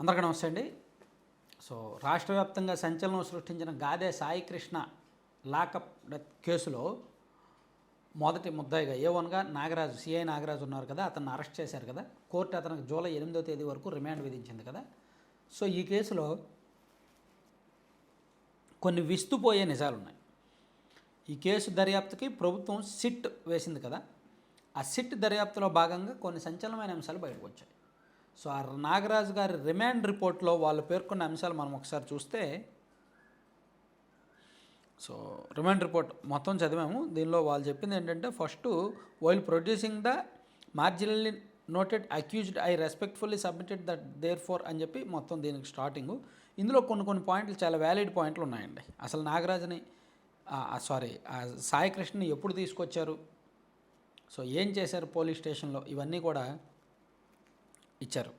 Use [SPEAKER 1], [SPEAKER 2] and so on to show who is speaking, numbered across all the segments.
[SPEAKER 1] అందరికీ నమస్తే అండి. సో రాష్ట్ర వ్యాప్తంగా సంచలనం సృష్టించిన గాదే సాయికృష్ణ లాకప్ డెత్ కేసులో మొదటి ముద్దాయిగా A1గా నాగరాజు, సిఐ నాగరాజు ఉన్నారు కదా, అతన్ని అరెస్ట్ చేశారు కదా. కోర్టు అతనికి జూలై 8వ తేదీ వరకు రిమాండ్ విధించింది కదా. సో ఈ కేసులో కొన్ని విస్తుపోయే నిజాలున్నాయి. ఈ కేసు దర్యాప్తుకి ప్రభుత్వం సిట్ వేసింది కదా. ఆ సిట్ దర్యాప్తులో భాగంగా కొన్ని సంచలనమైన అంశాలు బయటకు వచ్చాయి. సో ఆ నాగరాజు గారి రిమాండ్ రిపోర్ట్లో వాళ్ళు పేర్కొన్న అంశాలు మనం ఒకసారి చూస్తే, సో రిమాండ్ రిపోర్ట్ మొత్తం చదివాము. దీనిలో వాళ్ళు చెప్పింది ఏంటంటే, first while producing the marginally noted accused I respectfully submitted that therefore అని చెప్పి మొత్తం దీనికి స్టార్టింగు. ఇందులో కొన్ని పాయింట్లు చాలా వ్యాలిడ్ పాయింట్లు ఉన్నాయండి. అసలు నాగరాజుని సాయికృష్ణని ఎప్పుడు తీసుకొచ్చారు, సో ఏం చేశారు పోలీస్ స్టేషన్లో, ఇవన్నీ కూడా ఇచ్చారు.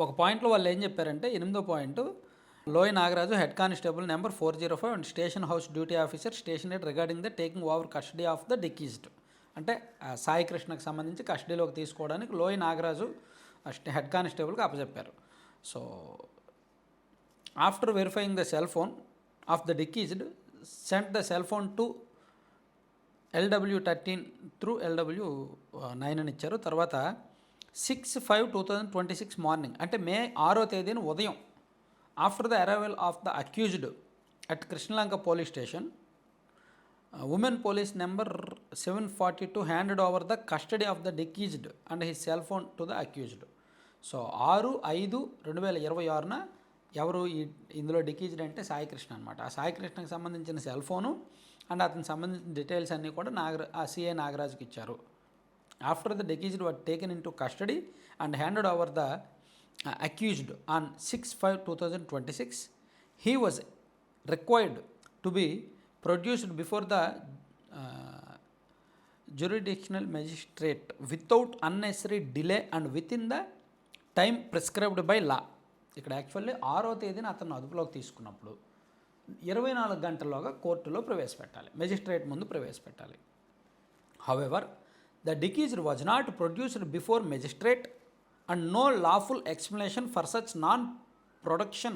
[SPEAKER 1] ఒక పాయింట్లో వాళ్ళు ఏం చెప్పారంటే, 8వ పాయింట్, లోయ Nagaraju head constable number 405 and station house duty officer stationery regarding the taking over custody of the deceased. అంటే సాయికృష్ణకు సంబంధించి కస్టడీలోకి తీసుకోవడానికి లోయ నాగరాజు హెడ్ కానిస్టేబుల్కి అప్పచెప్పారు. So after verifying the cell phone of the deceased sent the cell phone to LW13 through LW9 అని ఇచ్చారు. తర్వాత 6/5/2026 మార్నింగ్, అంటే మే 6వ తేదీన ఉదయం, after the arrival of the accused at Krishnalanka police station, women police number 742 handed over the custody of the deceased and his cell phone to the accused. So 6/5/2026న ఎవరు ఇందులో డికీజ్డ్ అంటే సాయికృష్ణ అనమాట. ఆ సాయికృష్ణకి సంబంధించిన సెల్ ఫోను అండ్ అతనికి సంబంధించిన డీటెయిల్స్ అన్నీ కూడా సిఐ నాగరాజుకి ఇచ్చారు. After the deceased were taken into custody and handed over the accused on 6/5/2026, he was required to be produced before the jurisdictional magistrate without unnecessary delay and within the time prescribed by law. ఇక్కడ actually 6వ తేదీన అతను అదుపులోకి తీసుకున్నప్పుడు 24 గంటల్లోగా కోర్టులో ప్రవేశపెట్టాలి, magistrate ముందు ప్రవేశపెట్టాలి. However, the deceased was not produced before magistrate and no lawful explanation for such non-production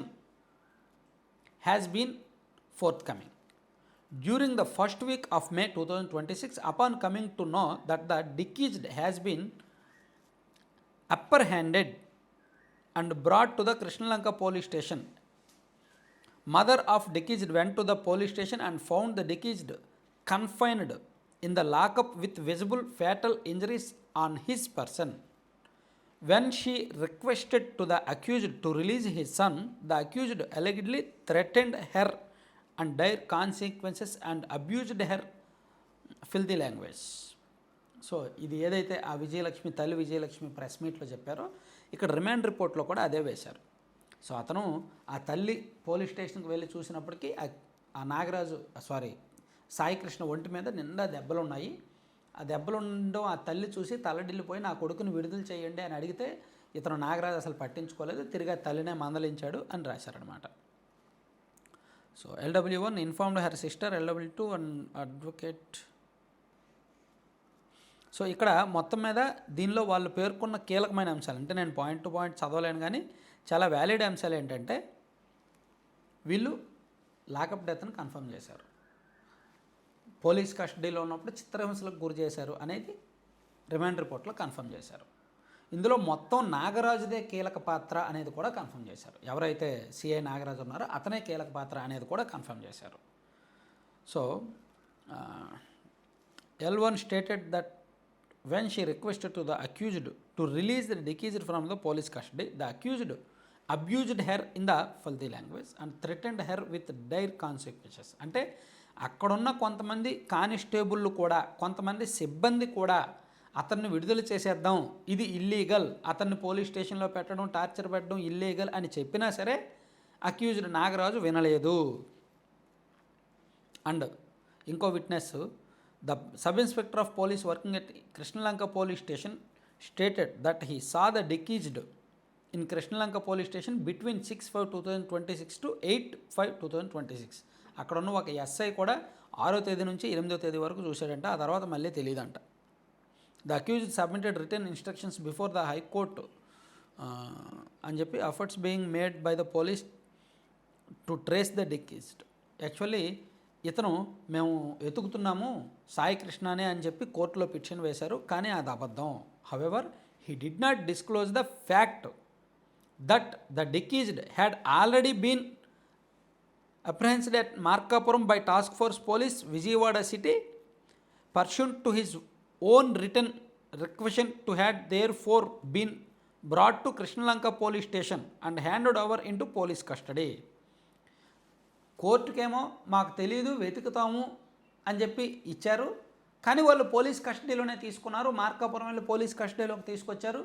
[SPEAKER 1] has been forthcoming. During the first week of May 2026, upon coming to know that the deceased has been apprehended and brought to the Krishnalanka police station, mother of deceased went to the police station and found the deceased confined in the lockup with visible fatal injuries on his person. When she requested to the accused to release his son, the accused allegedly threatened her and dire consequences and abused her filthy language. So ఇది ఏదైతే ఆ తల్లి Vijayalakshmi press మీట్లో చెప్పారో, ఇక్కడ remand రిపోర్ట్లో కూడా అదే వేశారు. సో అతను ఆ తల్లి పోలీస్ స్టేషన్కి వెళ్ళి చూసినప్పటికీ ఆ నాగరాజు సాయికృష్ణ ఒంటి మీద నిండా దెబ్బలు ఉన్నాయి. ఆ దెబ్బలు ఉండడం ఆ తల్లి చూసి తలడిల్లిపోయి నా కొడుకుని విడుదల చేయండి అని అడిగితే ఇతను నాగరాజు అసలు పట్టించుకోలేదు, తిరిగి తల్లినే మందలించాడు అని రాశారనమాట. So LW1 informed her sister, LW2 and advocate. So ఇక్కడ మొత్తం మీద దీనిలో వాళ్ళు పేర్కొన్న కీలకమైన అంశాలు, అంటే నేను పాయింట్ టు పాయింట్ చదవలేను కానీ చాలా వ్యాలిడ్ అంశాలు ఏంటంటే, వీళ్ళు లాకప్ డెత్ని కన్ఫర్మ్ చేశారు, పోలీస్ కస్టడీలో ఉన్నప్పుడు చిత్రహింసలకు గురి చేశారు అనేది రిమాండ్ రిపోర్ట్లో కన్ఫర్మ్ చేశారు. ఇందులో మొత్తం నాగరాజుదే కీలక పాత్ర అనేది కూడా కన్ఫర్మ్ చేశారు. ఎవరైతే సిఐ నాగరాజు ఉన్నారో అతనే కీలక పాత్ర అనేది కూడా కన్ఫర్మ్ చేశారు. So L1 stated that when she requested to the accused to release the deceased from the police custody, the accused abused her in the filthy language and threatened her with dire consequences. అంటే అక్కడున్న కొంతమంది కానిస్టేబుళ్ళు కూడా, కొంతమంది సిబ్బంది కూడా అతన్ని విడుదల చేసేద్దాం, ఇది ఇల్లీగల్, అతన్ని పోలీస్ స్టేషన్లో పెట్టడం, టార్చర్ పెట్టడం ఇల్లీగల్ అని చెప్పినా సరే అక్యూజ్డ్ నాగరాజు వినలేదు. అండ్ ఇంకో witness, the sub-inspector of police working at Krishnalanka police station stated that he saw the deceased in Krishnalanka police station between 6/5/2026 to 8/5/2026. అక్కడ ఉన్న ఒక ఎస్ఐ కూడా 6వ తేదీ నుంచి 8వ తేదీ వరకు చూశాడంట, ఆ తర్వాత మళ్ళీ తెలియదంట. The accused submitted written instructions before the High Court అని చెప్పి efforts being made by the police to trace the deceased. Actually ఇతను మేము వెతుకుతున్నాము సాయి కృష్ణనే అని చెప్పి కోర్టులో పిటిషన్ వేశారు, కానీ అది అబద్ధం. However he did not disclose the fact that the deceased had already been apprehended at Markapuram by task force police Vijayawada city pursuant to his own written requisition to had therefore been brought to Krishnalanka police station and handed over into police custody. కోర్టుకేమో మాకు తెలియదు వెతుకుతాము అని చెప్పి ఇచ్చారు, కానీ వాళ్ళు police కస్టడీలోనే తీసుకున్నారు. మార్కాపురం వెళ్ళి police కస్టడీలోకి తీసుకొచ్చారు,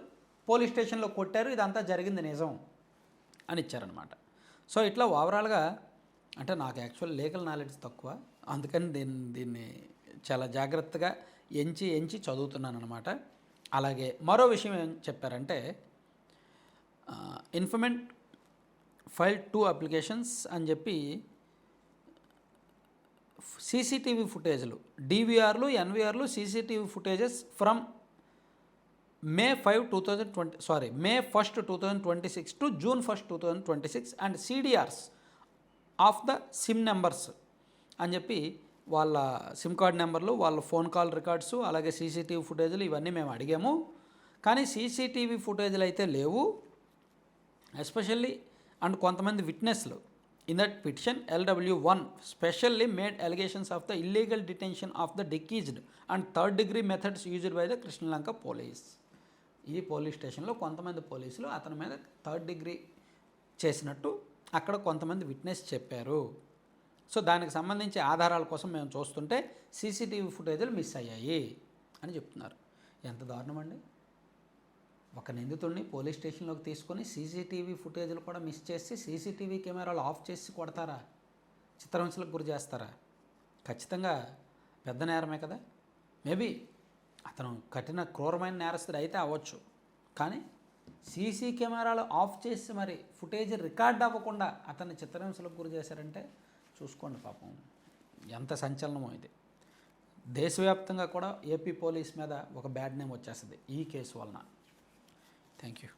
[SPEAKER 1] పోలీస్ స్టేషన్లో కొట్టారు, ఇదంతా జరిగింది నిజం అని ఇచ్చారనమాట. సో ఇట్లా ఓవరాల్గా అంటే నాకు యాక్చువల్ లీగల్ నాలెడ్జ్ తక్కువ, అందుకని దీన్ని చాలా జాగ్రత్తగా ఎంచి చదువుతున్నాను అనమాట. అలాగే మరో విషయం ఏం చెప్పారంటే ఇన్ఫర్మెంట్ ఫైల్ 2 అప్లికేషన్స్ అని చెప్పి సీసీటీవీ ఫుటేజ్లు, డీవీఆర్లు, ఎన్వీఆర్లు, CCTV footages from May 1, 2026 to June 1, 2026 and CDRs of the SIM numbers అని చెప్పి వాళ్ళ సిమ్ కార్డ్ నెంబర్లు, వాళ్ళ ఫోన్ కాల్ రికార్డ్స్, అలాగే సీసీటీవీ ఫుటేజ్లు ఇవన్నీ మేము అడిగాము, కానీ సీసీటీవీ ఫుటేజ్లు అయితే లేవు. ఎస్పెషల్లీ అండ్ కొంతమంది విట్నెస్లు in that petition LW1 specially made allegations of the illegal detention of the deceased and third degree methods used by the Krishnalanka police. ఈ పోలీస్ స్టేషన్లో కొంతమంది పోలీసులు అతని మీద థర్డ్ డిగ్రీ చేసినట్టు అక్కడ కొంతమంది విట్నెస్ చెప్పారు. సో దానికి సంబంధించి ఆధారాల కోసం మేము చూస్తుంటే సీసీటీవీ ఫుటేజ్లు మిస్ అయ్యాయి అని చెప్తున్నారు. ఎంత దారుణం అండి! ఒక నిందితుడిని పోలీస్ స్టేషన్లోకి తీసుకొని సీసీటీవీ ఫుటేజ్లు కూడా మిస్ చేసి సీసీటీవీ కెమెరాలు ఆఫ్ చేసి కొడతారా? చిత్రహింసలకు గురి చేస్తారా? ఖచ్చితంగా పెద్ద నేరమే కదా. మేబీ అతను కఠిన క్రూరమైన నేరస్తుడు అయితే అవ్వచ్చు, కానీ సీసీ కెమెరాలు ఆఫ్ చేసి మరి ఫుటేజ్ రికార్డ్ అవ్వకుండా అతన్ని చిత్రహింసలకు గురి చేశారంటే చూసుకోండి పాపం ఎంత సంచలనమో ఇది. దేశవ్యాప్తంగా కూడా ఏపీ పోలీస్ మీద ఒక బ్యాడ్ నేమ్ వచ్చేస్తుంది ఈ కేసు వలన. Thank you.